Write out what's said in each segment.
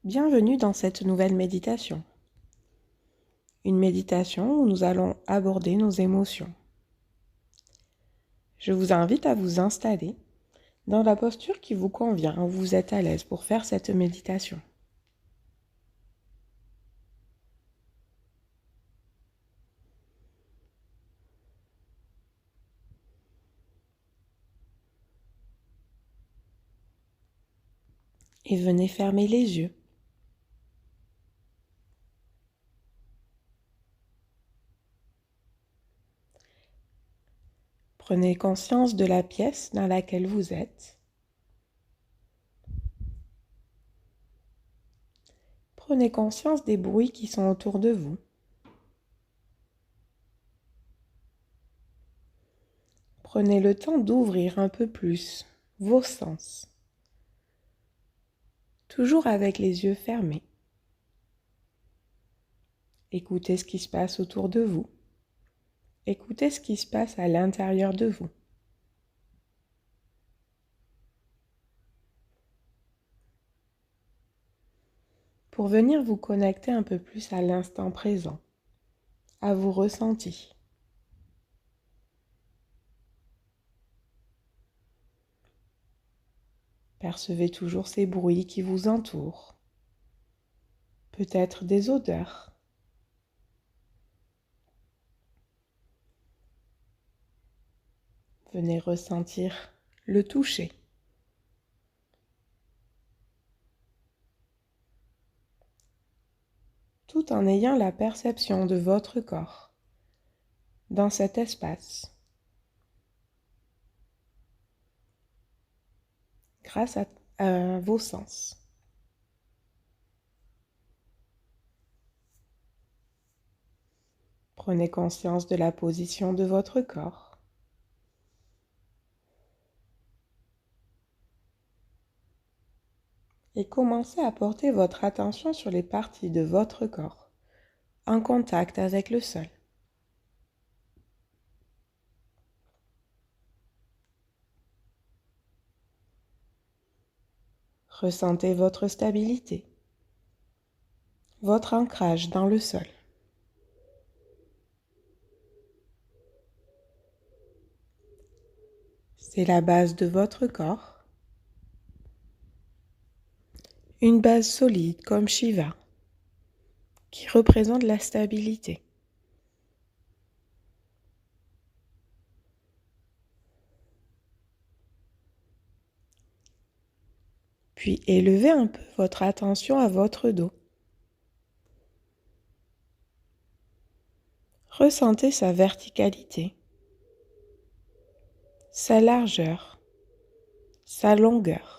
Bienvenue dans cette nouvelle méditation. Une méditation où nous allons aborder nos émotions. Je vous invite à vous installer dans la posture qui vous convient, où vous êtes à l'aise pour faire cette méditation. Et venez fermer les yeux. Prenez conscience de la pièce dans laquelle vous êtes. Prenez conscience des bruits qui sont autour de vous. Prenez le temps d'ouvrir un peu plus vos sens, toujours avec les yeux fermés. Écoutez ce qui se passe autour de vous. Écoutez ce qui se passe à l'intérieur de vous. Pour venir vous connecter un peu plus à l'instant présent, à vos ressentis. Percevez toujours ces bruits qui vous entourent, peut-être des odeurs. Venez ressentir le toucher. Tout en ayant la perception de votre corps dans cet espace, grâce à vos sens. Prenez conscience de la position de votre corps. Et commencez à porter votre attention sur les parties de votre corps, en contact avec le sol. Ressentez votre stabilité, votre ancrage dans le sol. C'est la base de votre corps, une base solide comme Shiva, qui représente la stabilité. Puis élevez un peu votre attention à votre dos. Ressentez sa verticalité, sa largeur, sa longueur.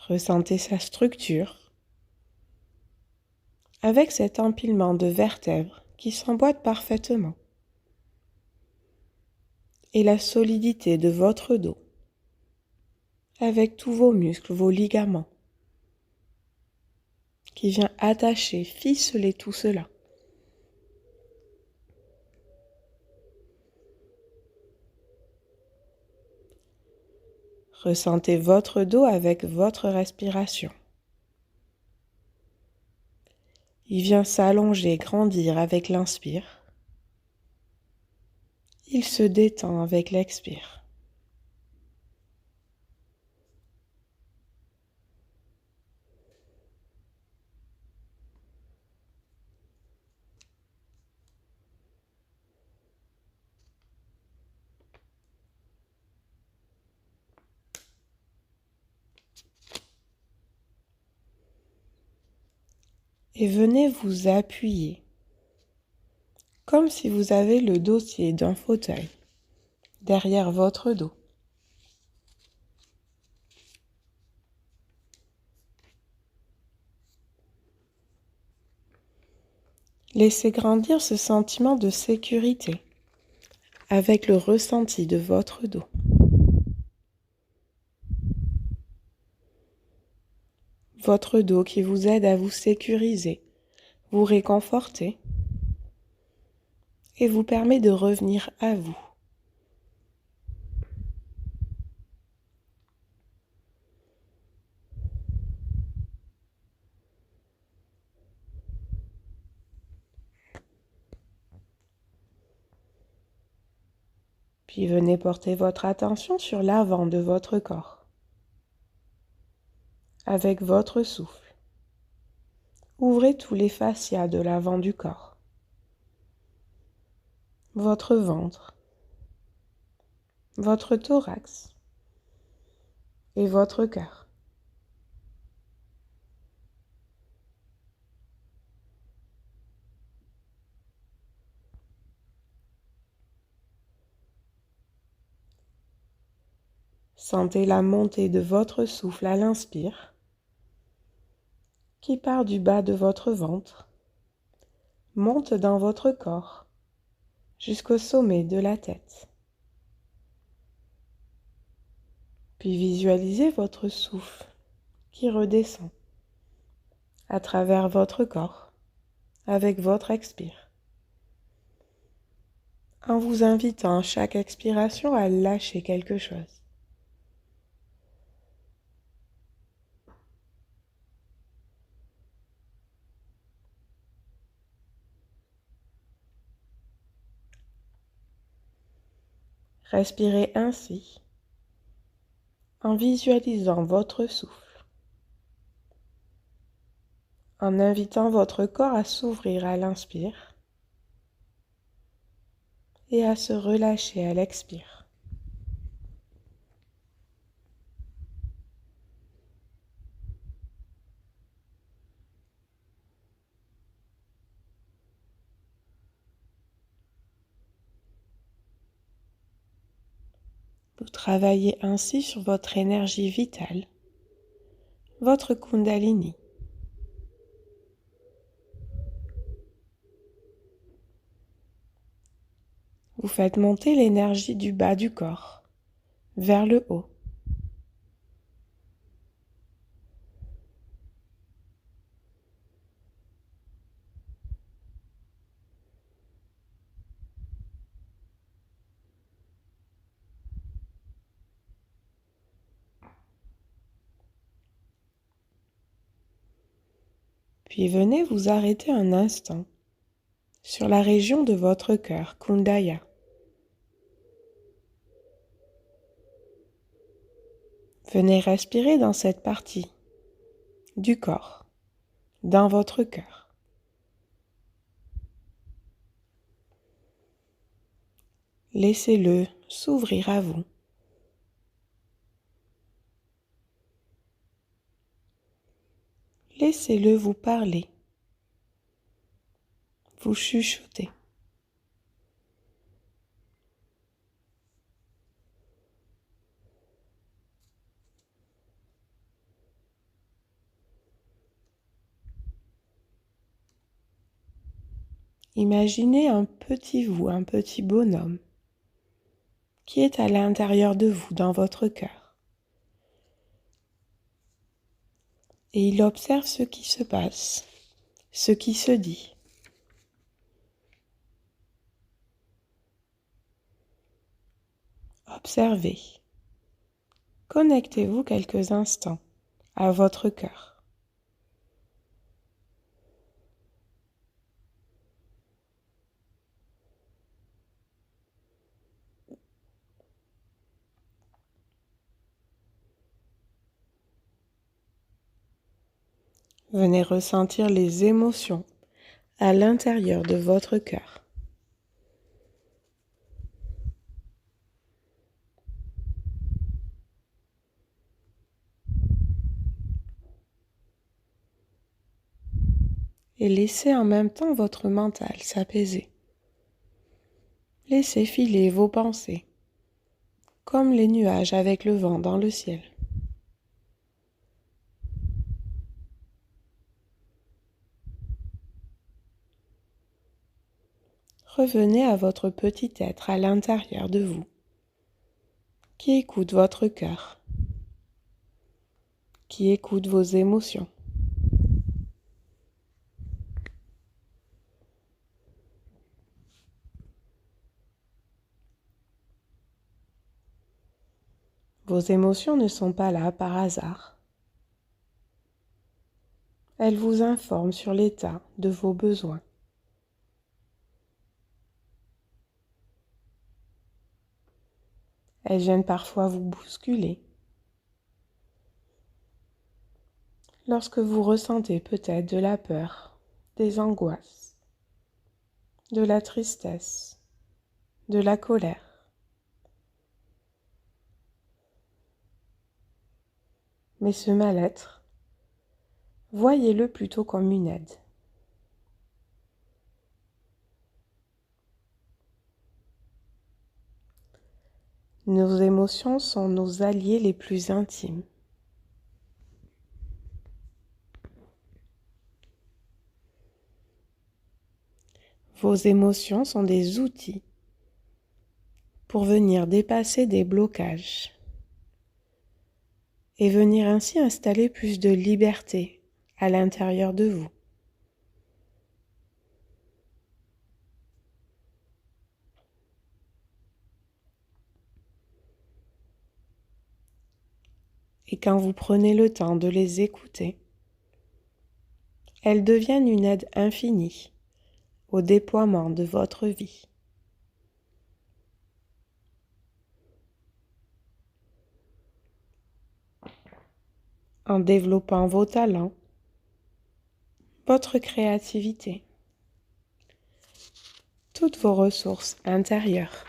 Ressentez sa structure, avec cet empilement de vertèbres qui s'emboîtent parfaitement, et la solidité de votre dos, avec tous vos muscles, vos ligaments, qui vient attacher, ficeler tout cela. Ressentez votre dos avec votre respiration. Il vient s'allonger, grandir avec l'inspire. Il se détend avec l'expire. Et venez vous appuyer, comme si vous avez le dossier d'un fauteuil derrière votre dos. Laissez grandir ce sentiment de sécurité avec le ressenti de votre dos. Votre dos qui vous aide à vous sécuriser, vous réconforter et vous permet de revenir à vous. Puis venez porter votre attention sur l'avant de votre corps. Avec votre souffle, ouvrez tous les fascias de l'avant du corps. Votre ventre, votre thorax et votre cœur. Sentez la montée de votre souffle à l'inspire, qui part du bas de votre ventre, monte dans votre corps, jusqu'au sommet de la tête. Puis visualisez votre souffle qui redescend à travers votre corps avec votre expire, en vous invitant à chaque expiration à lâcher quelque chose. Respirez ainsi, en visualisant votre souffle, en invitant votre corps à s'ouvrir à l'inspire et à se relâcher à l'expire. Vous travaillez ainsi sur votre énergie vitale, votre Kundalini. Vous faites monter l'énergie du bas du corps vers le haut. Puis venez vous arrêter un instant sur la région de votre cœur, Kundaya. Venez respirer dans cette partie du corps, dans votre cœur. Laissez-le s'ouvrir à vous. Laissez-le vous parler, vous chuchoter. Imaginez un petit vous, un petit bonhomme qui est à l'intérieur de vous, dans votre cœur. Et il observe ce qui se passe, ce qui se dit. Observez. Connectez-vous quelques instants à votre cœur. Venez ressentir les émotions à l'intérieur de votre cœur. Et laissez en même temps votre mental s'apaiser. Laissez filer vos pensées, comme les nuages avec le vent dans le ciel. Revenez à votre petit être à l'intérieur de vous, qui écoute votre cœur, qui écoute vos émotions. Vos émotions ne sont pas là par hasard. Elles vous informent sur l'état de vos besoins. Elles viennent parfois vous bousculer. Lorsque vous ressentez peut-être de la peur, des angoisses, de la tristesse, de la colère. Mais ce mal-être, voyez-le plutôt comme une aide. Nos émotions sont nos alliés les plus intimes. Vos émotions sont des outils pour venir dépasser des blocages et venir ainsi installer plus de liberté à l'intérieur de vous. Et quand vous prenez le temps de les écouter, elles deviennent une aide infinie au déploiement de votre vie. En développant vos talents, votre créativité, toutes vos ressources intérieures.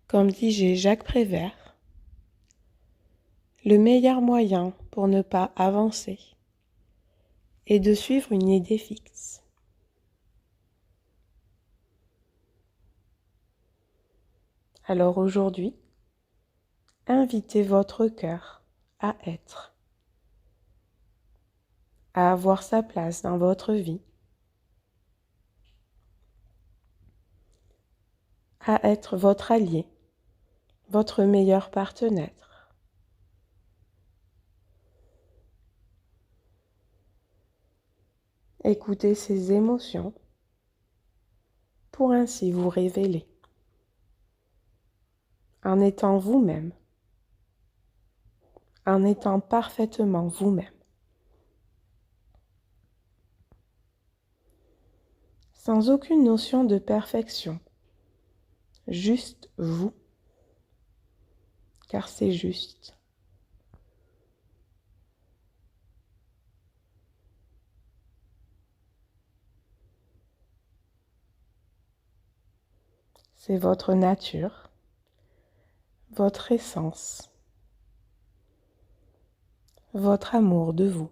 Comme disait Jacques Prévert, le meilleur moyen pour ne pas avancer est de suivre une idée fixe. Alors aujourd'hui, invitez votre cœur à être, à avoir sa place dans votre vie, à être votre allié, votre meilleur partenaire. Écoutez ses émotions pour ainsi vous révéler en étant vous-même, en étant parfaitement vous-même, sans aucune notion de perfection, juste vous, car c'est juste. C'est votre nature, votre essence, votre amour de vous.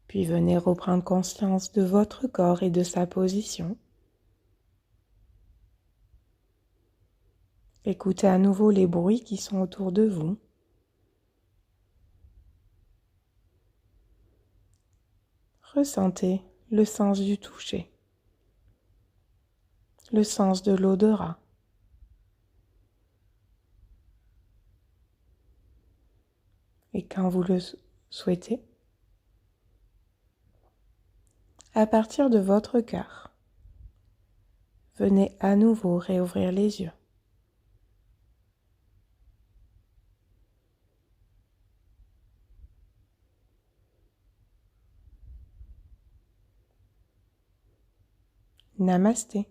Puis venez reprendre conscience de votre corps et de sa position. Écoutez à nouveau les bruits qui sont autour de vous. Ressentez le sens du toucher, le sens de l'odorat. Et quand vous le souhaitez, à partir de votre cœur, venez à nouveau réouvrir les yeux. Namasté.